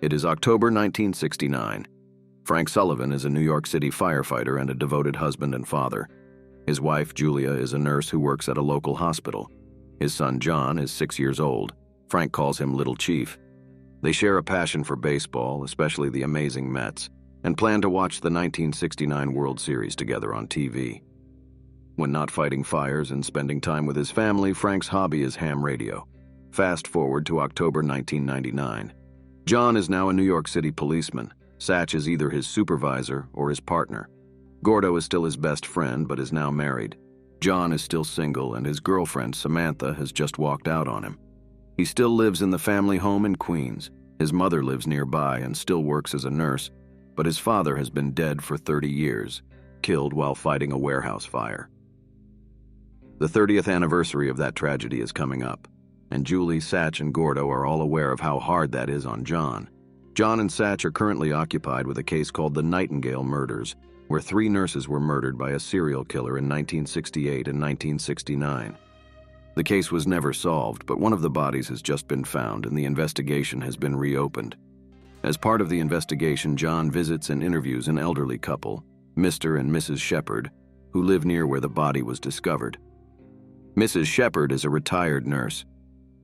It is October 1969. Frank Sullivan is a New York City firefighter and a devoted husband and father. His wife, Julia, is a nurse who works at a local hospital. His son, John, is 6 years old. Frank calls him Little Chief. They share a passion for baseball, especially the amazing Mets, and plan to watch the 1969 World Series together on TV. When not fighting fires and spending time with his family, Frank's hobby is ham radio. Fast forward to October 1999. John is now a New York City policeman. Satch is either his supervisor or his partner. Gordo is still his best friend, but is now married. John is still single, and his girlfriend, Samantha, has just walked out on him. He still lives in the family home in Queens. His mother lives nearby and still works as a nurse, but his father has been dead for 30 years, killed while fighting a warehouse fire. The 30th anniversary of that tragedy is coming up, and Julie, Satch, and Gordo are all aware of how hard that is on John. John and Satch are currently occupied with a case called the Nightingale murders, where 3 nurses were murdered by a serial killer in 1968 and 1969. The case was never solved, but one of the bodies has just been found and the investigation has been reopened. As part of the investigation, John visits and interviews an elderly couple, Mr. and Mrs. Shepard, who live near where the body was discovered. Mrs. Shepard is a retired nurse.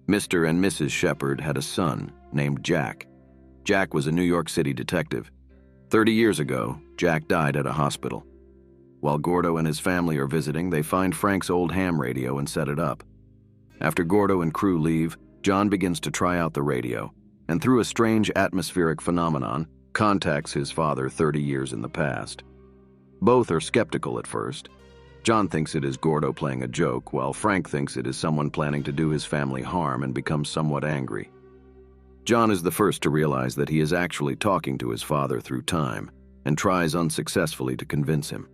Mr. and Mrs. Shepard had a son named Jack. Jack was a New York City detective. 30 years ago, Jack died at a hospital. While Gordo and his family are visiting, they find Frank's old ham radio and set it up. After Gordo and crew leave, John begins to try out the radio, and through a strange atmospheric phenomenon, contacts his father 30 years in the past. Both are skeptical at first. John thinks it is Gordo playing a joke, while Frank thinks it is someone planning to do his family harm and becomes somewhat angry. John is the first to realize that he is actually talking to his father through time, and tries unsuccessfully to convince him.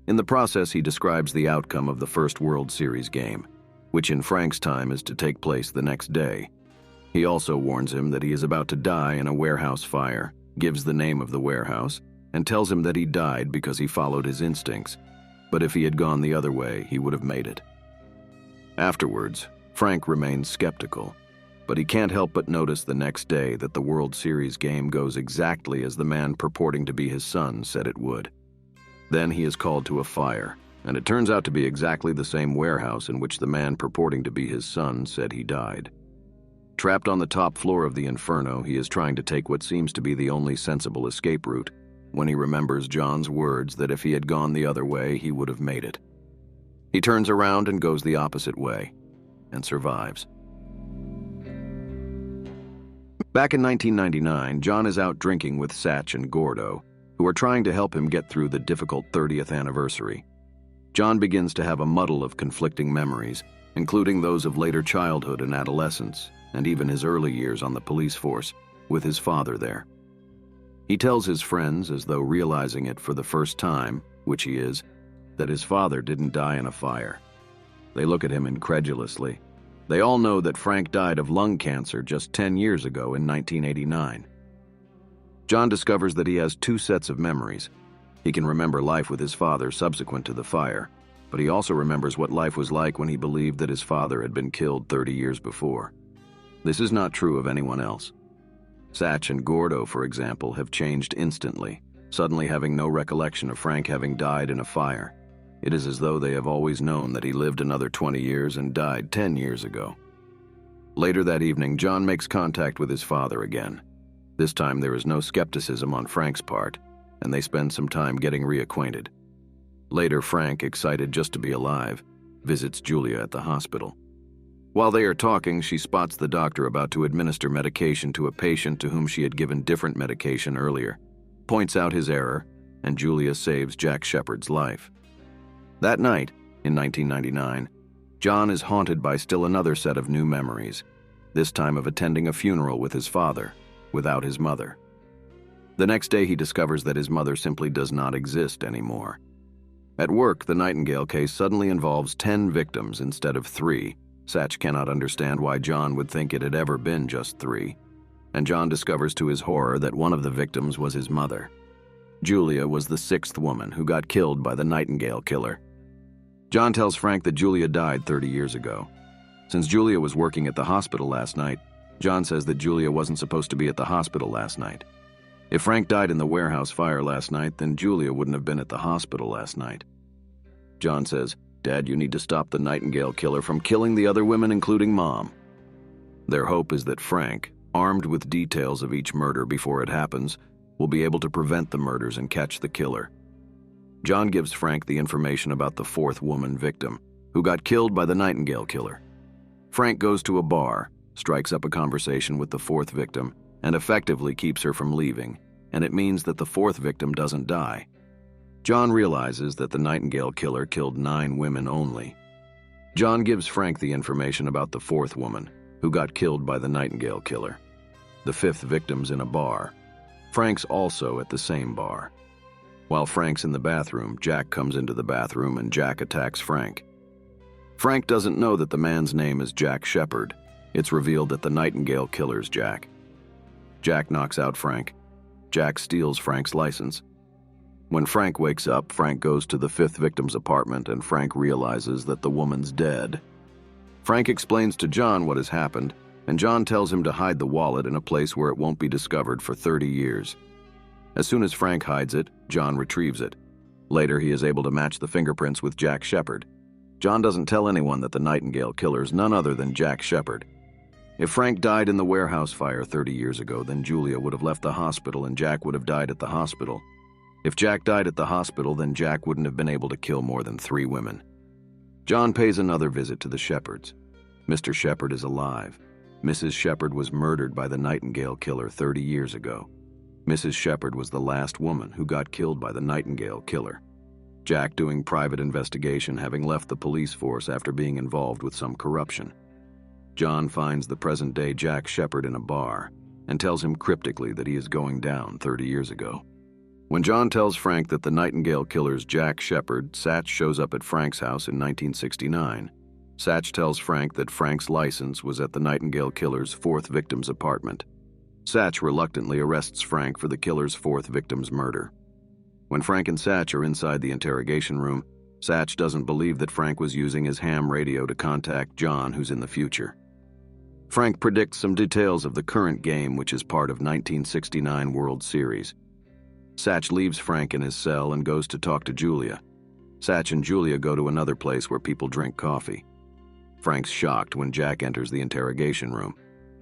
In the process, he describes the outcome of the first World Series game, which in Frank's time is to take place the next day. He also warns him that he is about to die in a warehouse fire, gives the name of the warehouse, and tells him that he died because he followed his instincts. But if he had gone the other way, he would have made it. Afterwards, Frank remains skeptical, but he can't help but notice the next day that the World Series game goes exactly as the man purporting to be his son said it would. Then he is called to a fire, and it turns out to be exactly the same warehouse in which the man purporting to be his son said he died. Trapped on the top floor of the inferno, he is trying to take what seems to be the only sensible escape route, when he remembers John's words that if he had gone the other way, he would have made it. He turns around and goes the opposite way, and survives. Back in 1999, John is out drinking with Satch and Gordo, who are trying to help him get through the difficult 30th anniversary. John begins to have a muddle of conflicting memories, including those of later childhood and adolescence, and even his early years on the police force, with his father there. He tells his friends, as though realizing it for the first time, which he is, that his father didn't die in a fire. They look at him incredulously. They all know that Frank died of lung cancer just 10 years ago in 1989. John discovers that he has 2 sets of memories. He can remember life with his father subsequent to the fire, but he also remembers what life was like when he believed that his father had been killed 30 years before. This is not true of anyone else. Satch and Gordo, for example, have changed instantly, suddenly having no recollection of Frank having died in a fire. It is as though they have always known that he lived another 20 years and died 10 years ago. Later that evening, John makes contact with his father again. This time there is no skepticism on Frank's part, and they spend some time getting reacquainted. Later, Frank, excited just to be alive, visits Julia at the hospital. While they are talking, she spots the doctor about to administer medication to a patient to whom she had given different medication earlier, points out his error, and Julia saves Jack Shepard's life. That night, in 1999, John is haunted by still another set of new memories, this time of attending a funeral with his father, without his mother. The next day he discovers that his mother simply does not exist anymore. At work, the Nightingale case suddenly involves 10 victims instead of 3. Satch cannot understand why John would think it had ever been just 3, and John discovers to his horror that one of the victims was his mother. Julia was the 6th woman who got killed by the Nightingale killer. John tells Frank that Julia died 30 years ago. Since Julia was working at the hospital last night, John says that Julia wasn't supposed to be at the hospital last night. If Frank died in the warehouse fire last night, then Julia wouldn't have been at the hospital last night. John says, "Dad, you need to stop the Nightingale killer from killing the other women, including Mom." Their hope is that Frank, armed with details of each murder before it happens, will be able to prevent the murders and catch the killer. John gives Frank the information about the fourth woman victim, who got killed by the Nightingale killer. Frank goes to a bar, strikes up a conversation with the fourth victim, and effectively keeps her from leaving, and it means that the fourth victim doesn't die. John realizes that the Nightingale killer killed 9 women only. John gives Frank the information about the fourth woman, who got killed by the Nightingale killer. The fifth victim's in a bar. Frank's also at the same bar. While Frank's in the bathroom, Jack comes into the bathroom and Jack attacks Frank. Frank doesn't know that the man's name is Jack Shepard. It's revealed that the Nightingale killer's Jack. Jack knocks out Frank. Jack steals Frank's license. When Frank wakes up, Frank goes to the fifth victim's apartment and Frank realizes that the woman's dead. Frank explains to John what has happened, and John tells him to hide the wallet in a place where it won't be discovered for 30 years. As soon as Frank hides it, John retrieves it. Later, he is able to match the fingerprints with Jack Shepard. John doesn't tell anyone that the Nightingale killer's none other than Jack Shepard. If Frank died in the warehouse fire 30 years ago, then Julia would have left the hospital and Jack would have died at the hospital. If Jack died at the hospital, then Jack wouldn't have been able to kill more than 3 women. John pays another visit to the Shepards. Mr. Shepard is alive. Mrs. Shepard was murdered by the Nightingale killer 30 years ago. Mrs. Shepard was the last woman who got killed by the Nightingale killer. Jack doing private investigation, having left the police force after being involved with some corruption. John finds the present-day Jack Shepard in a bar and tells him cryptically that he is going down 30 years ago. When John tells Frank that the Nightingale killer's Jack Shepard, Satch shows up at Frank's house in 1969. Satch tells Frank that Frank's license was at the Nightingale killer's fourth victim's apartment. Satch reluctantly arrests Frank for the killer's fourth victim's murder. When Frank and Satch are inside the interrogation room, Satch doesn't believe that Frank was using his ham radio to contact John, who's in the future. Frank predicts some details of the current game, which is part of 1969 World Series. Satch leaves Frank in his cell and goes to talk to Julia. Satch and Julia go to another place where people drink coffee. Frank's shocked when Jack enters the interrogation room.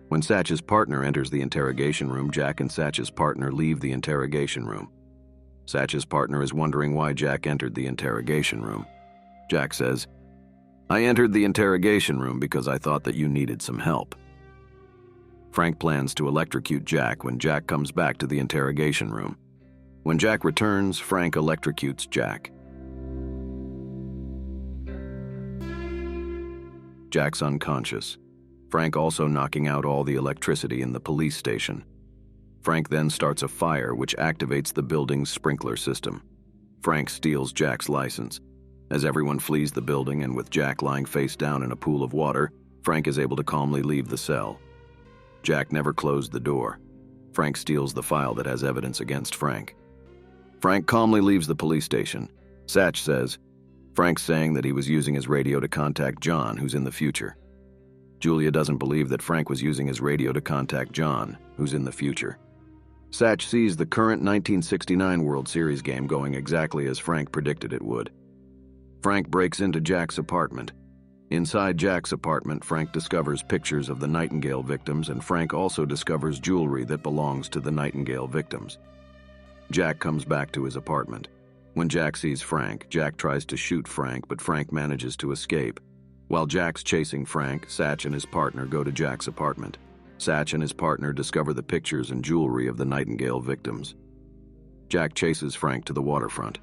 When Satch's partner enters the interrogation room, Jack and Satch's partner leave the interrogation room. Satch's partner is wondering why Jack entered the interrogation room. Jack says, "I entered the interrogation room because I thought that you needed some help." Frank plans to electrocute Jack when Jack comes back to the interrogation room. When Jack returns, Frank electrocutes Jack. Jack's unconscious. Frank also knocking out all the electricity in the police station. Frank then starts a fire which activates the building's sprinkler system. Frank steals Jack's license. As everyone flees the building and with Jack lying face down in a pool of water, Frank is able to calmly leave the cell. Jack never closed the door. Frank steals the file that has evidence against Frank. Frank calmly leaves the police station. Satch says, Frank's saying that he was using his radio to contact John, who's in the future. Julia doesn't believe that Frank was using his radio to contact John, who's in the future. Satch sees the current 1969 World Series game going exactly as Frank predicted it would. Frank breaks into Jack's apartment. Inside Jack's apartment, Frank discovers pictures of the Nightingale victims, and Frank also discovers jewelry that belongs to the Nightingale victims. Jack comes back to his apartment. When Jack sees Frank, Jack tries to shoot Frank, but Frank manages to escape. While Jack's chasing Frank, Satch and his partner go to Jack's apartment. Satch and his partner discover the pictures and jewelry of the Nightingale victims. Jack chases Frank to the waterfront.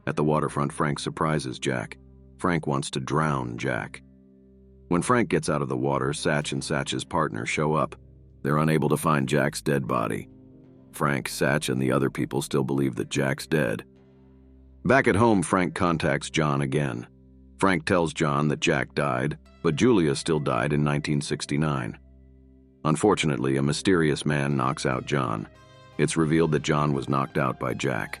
At the waterfront, Frank surprises Jack. Frank wants to drown Jack. When Frank gets out of the water, Satch and Satch's partner show up. They're unable to find Jack's dead body. Frank, Satch, and the other people still believe that Jack's dead. Back at home, Frank contacts John again. Frank tells John that Jack died, but Julia still died in 1969. Unfortunately, a mysterious man knocks out John. It's revealed that John was knocked out by Jack.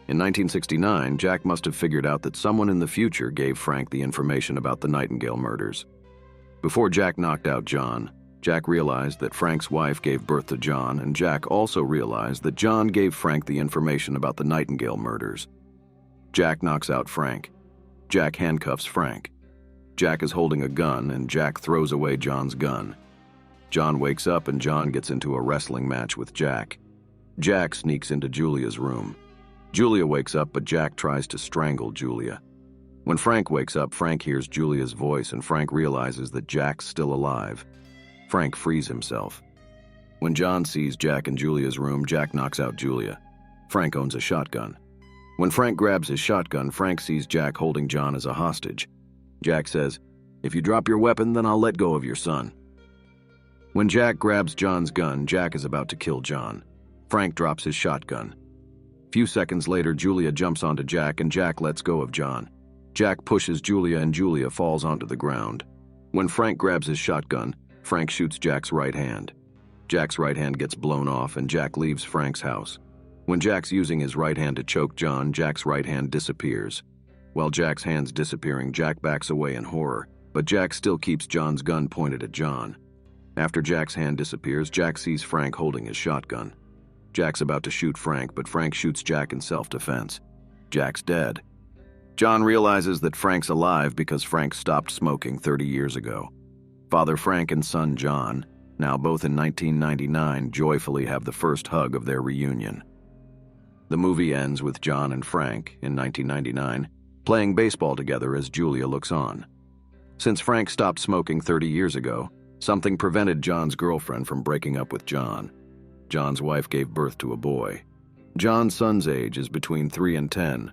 In 1969, Jack must have figured out that someone in the future gave Frank the information about the Nightingale murders. Before Jack knocked out John, Jack realized that Frank's wife gave birth to John, and Jack also realized that John gave Frank the information about the Nightingale murders. Jack knocks out Frank. Jack handcuffs Frank. Jack is holding a gun, and Jack throws away John's gun. John wakes up, and John gets into a wrestling match with Jack. Jack sneaks into Julia's room. Julia wakes up, but Jack tries to strangle Julia. When Frank wakes up, Frank hears Julia's voice, and Frank realizes that Jack's still alive. Frank frees himself. When John sees Jack in Julia's room, Jack knocks out Julia. Frank owns a shotgun. When Frank grabs his shotgun, Frank sees Jack holding John as a hostage. Jack says, "If you drop your weapon, then I'll let go of your son." When Jack grabs John's gun, Jack is about to kill John. Frank drops his shotgun. A few seconds later, Julia jumps onto Jack, and Jack lets go of John. Jack pushes Julia, and Julia falls onto the ground. When Frank grabs his shotgun, Frank shoots Jack's right hand. Jack's right hand gets blown off, and Jack leaves Frank's house. When Jack's using his right hand to choke John, Jack's right hand disappears. While Jack's hand's disappearing, Jack backs away in horror, but Jack still keeps John's gun pointed at John. After Jack's hand disappears, Jack sees Frank holding his shotgun. Jack's about to shoot Frank, but Frank shoots Jack in self-defense. Jack's dead. John realizes that Frank's alive because Frank stopped smoking 30 years ago. Father Frank and son John, now both in 1999, joyfully have the first hug of their reunion. The movie ends with John and Frank, in 1999, playing baseball together as Julia looks on. Since Frank stopped smoking 30 years ago, something prevented John's girlfriend from breaking up with John. John's wife gave birth to a boy. John's son's age is between 3 and 10,